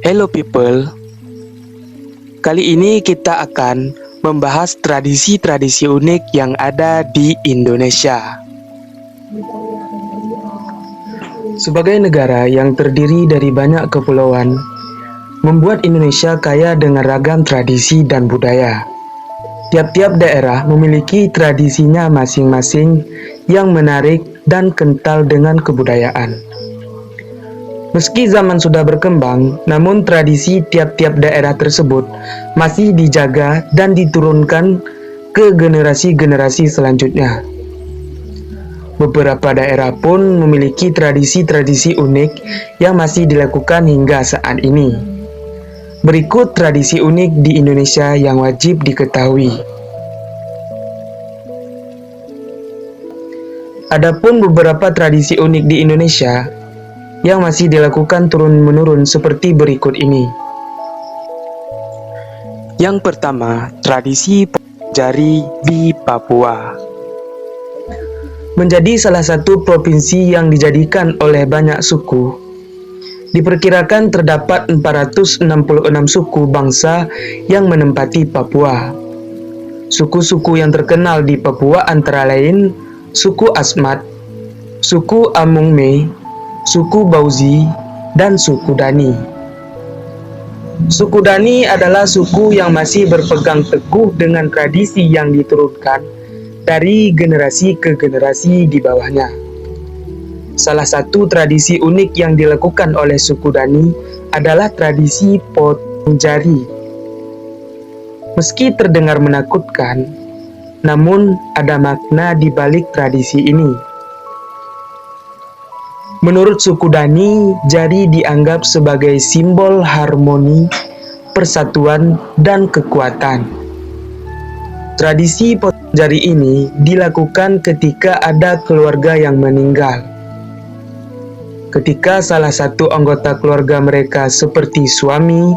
Hello people, kali ini kita akan membahas tradisi-tradisi unik yang ada di Indonesia. Sebagai negara yang terdiri dari banyak kepulauan, membuat Indonesia kaya dengan ragam tradisi dan budaya. Tiap-tiap daerah memiliki tradisinya masing-masing yang menarik dan kental dengan kebudayaan. Meski zaman sudah berkembang, namun tradisi tiap-tiap daerah tersebut masih dijaga dan diturunkan ke generasi-generasi selanjutnya. Beberapa daerah pun memiliki tradisi-tradisi unik yang masih dilakukan hingga saat ini. Berikut tradisi unik di Indonesia yang wajib diketahui. Adapun beberapa tradisi unik di Indonesia yang masih dilakukan turun-menurun seperti berikut ini. Yang pertama, tradisi jari di Papua. Menjadi salah satu provinsi yang dijadikan oleh banyak suku, diperkirakan terdapat 466 suku bangsa yang menempati Papua. Suku-suku yang terkenal di Papua antara lain suku Asmat, suku Amungme, suku Bauzi, dan suku Dani. Suku Dani adalah suku yang masih berpegang teguh dengan tradisi yang diturunkan dari generasi ke generasi di bawahnya. Salah satu tradisi unik yang dilakukan oleh suku Dani adalah tradisi potong jari. Meski terdengar menakutkan, namun ada makna di balik tradisi ini. Menurut suku Dani, jari dianggap sebagai simbol harmoni, persatuan, dan kekuatan. Tradisi potong jari ini dilakukan ketika ada keluarga yang meninggal. Ketika salah satu anggota keluarga mereka seperti suami,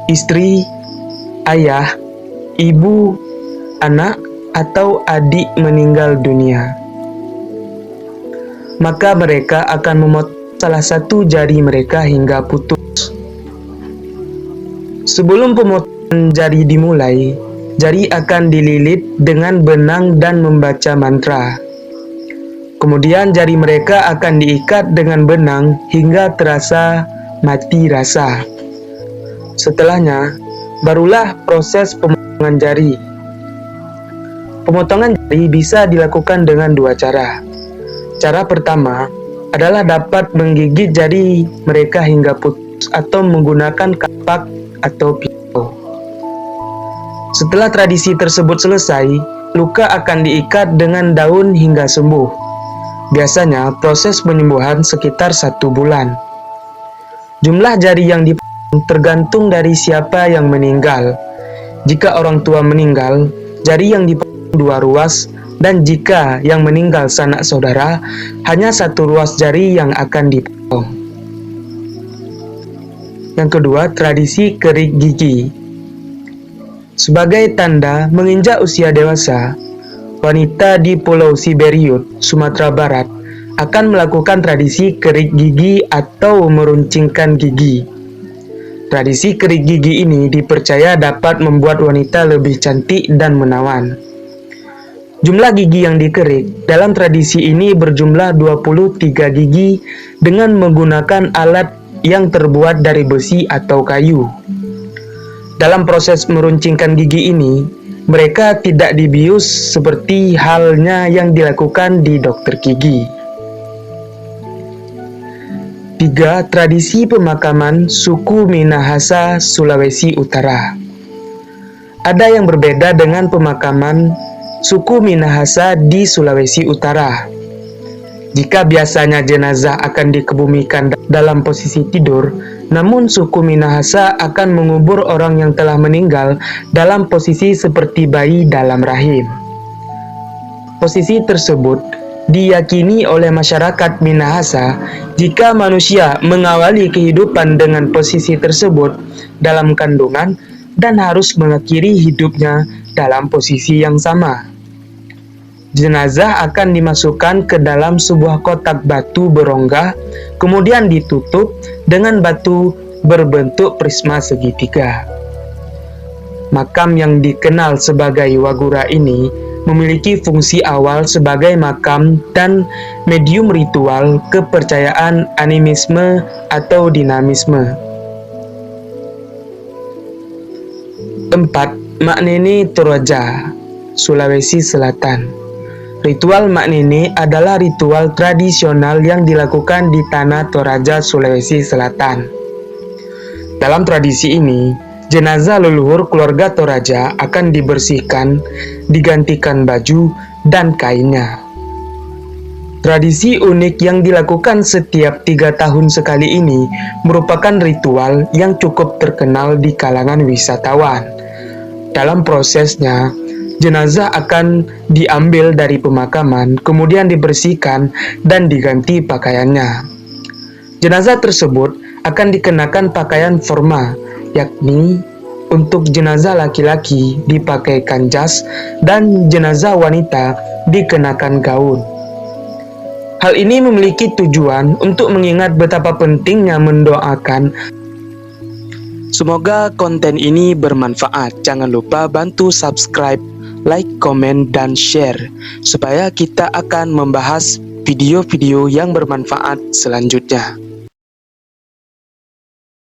istri, ayah, ibu, anak, atau adik meninggal dunia, maka mereka akan memotong salah satu jari mereka hingga putus. Sebelum pemotongan jari dimulai, jari akan dililit dengan benang dan membaca mantra. Kemudian jari mereka akan diikat dengan benang hingga terasa mati rasa. Setelahnya, barulah proses pemotongan jari. Pemotongan jari bisa dilakukan dengan dua cara. Cara pertama adalah dapat menggigit jari mereka hingga putus atau menggunakan kapak atau pisau. Setelah tradisi tersebut selesai, luka akan diikat dengan daun hingga sembuh. Biasanya proses penyembuhan sekitar 1 bulan. Jumlah jari yang dipotong tergantung dari siapa yang meninggal. Jika orang tua meninggal, jari yang dipotong 2 ruas, dan jika yang meninggal sanak saudara, hanya 1 ruas jari yang akan dipotong. Yang kedua, tradisi kerik gigi. Sebagai tanda menginjak usia dewasa, wanita di Pulau Siberiut, Sumatera Barat, akan melakukan tradisi kerik gigi atau meruncingkan gigi. Tradisi kerik gigi ini dipercaya dapat membuat wanita lebih cantik dan menawan. Jumlah gigi yang dikerik dalam tradisi ini berjumlah 23 gigi dengan menggunakan alat yang terbuat dari besi atau kayu. Dalam proses meruncingkan gigi ini, mereka tidak dibius seperti halnya yang dilakukan di dokter gigi. 3. Tradisi pemakaman suku Minahasa, Sulawesi Utara. Ada yang berbeda dengan pemakaman suku Minahasa di Sulawesi Utara. Jika biasanya jenazah akan dikebumikan dalam posisi tidur, namun suku Minahasa akan mengubur orang yang telah meninggal dalam posisi seperti bayi dalam rahim. Posisi tersebut diyakini oleh masyarakat Minahasa jika manusia mengawali kehidupan dengan posisi tersebut dalam kandungan dan harus mengakhiri hidupnya dalam posisi yang sama. Jenazah akan dimasukkan ke dalam sebuah kotak batu berongga, kemudian ditutup dengan batu berbentuk prisma segitiga. Makam yang dikenal sebagai Wagura ini memiliki fungsi awal sebagai makam dan medium ritual kepercayaan animisme atau dinamisme. 4. Maknene Toraja, Sulawesi Selatan. Ritual Maknene adalah ritual tradisional yang dilakukan di Tanah Toraja, Sulawesi Selatan. Dalam tradisi ini, jenazah leluhur keluarga Toraja akan dibersihkan, digantikan baju dan kainnya. Tradisi unik yang dilakukan setiap 3 tahun sekali ini merupakan ritual yang cukup terkenal di kalangan wisatawan. Dalam prosesnya, jenazah akan diambil dari pemakaman, kemudian dibersihkan dan diganti pakaiannya. Jenazah tersebut akan dikenakan pakaian formal, yakni untuk jenazah laki-laki dipakaikan jas dan jenazah wanita dikenakan gaun. Hal ini memiliki tujuan untuk mengingat betapa pentingnya mendoakan. Semoga konten ini bermanfaat. Jangan lupa bantu subscribe, like, komen, dan share supaya kita akan membahas video-video yang bermanfaat selanjutnya.